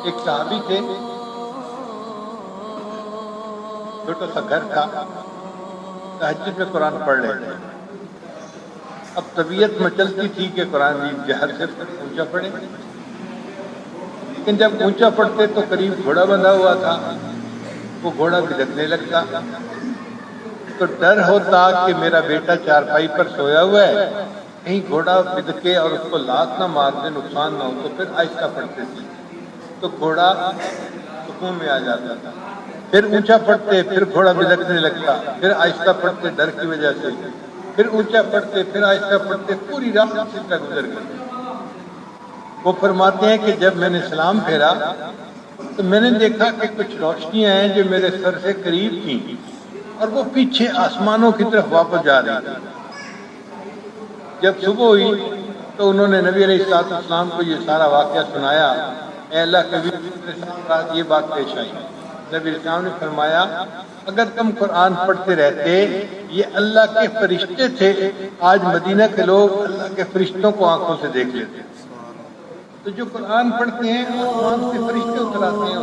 ایک صحابی تھے، چھوٹا سا گھر تھا، تہجد میں قرآن پڑھ رہے تھے۔ اب طبیعت مچلتی تھی کہ قرآن بھی جہر سے اونچا پڑھے، لیکن جب اونچا پڑھتے تو قریب گھوڑا بندھا ہوا تھا، وہ گھوڑا بھدکنے لگتا، تو ڈر ہوتا کہ میرا بیٹا چارپائی پر سویا ہوا ہے، کہیں گھوڑا بھدکے اور اس کو لات نہ مار دے، نقصان نہ ہو، تو پھر آہستہ پڑھتے تھے تو گھوڑا سکون میں آ جاتا تھا۔ پھر اونچا پڑھتے، پھر گھوڑا بھدکنے لگتا، پھر آہستہ پڑھتے ڈر کی وجہ سے، پھر اونچا پڑھتے، پھر آہستہ پڑھتے، پوری رات اسی طرح گزر گئی۔ وہ فرماتے ہیں کہ جب میں نے سلام پھیرا تو میں نے دیکھا کہ کچھ روشنیاں ہیں جو میرے سر سے قریب تھیں اور وہ پیچھے آسمانوں کی طرف واپس جا رہی تھی۔ جب صبح ہوئی تو انہوں نے نبی علیہ السلام کو یہ سارا واقعہ سنایا۔ اے اللہ کے نبی یہ بات پیش آئی، نبی علیہ السلام نے فرمایا اگر تم قرآن پڑھتے رہتے، یہ اللہ کے فرشتے تھے، آج مدینہ کے لوگ اللہ کے فرشتوں کو آنکھوں سے دیکھ لیتے۔ تو جو قرآن پڑھتے ہیں آسمان سے فرشتے اتر آتے ہیں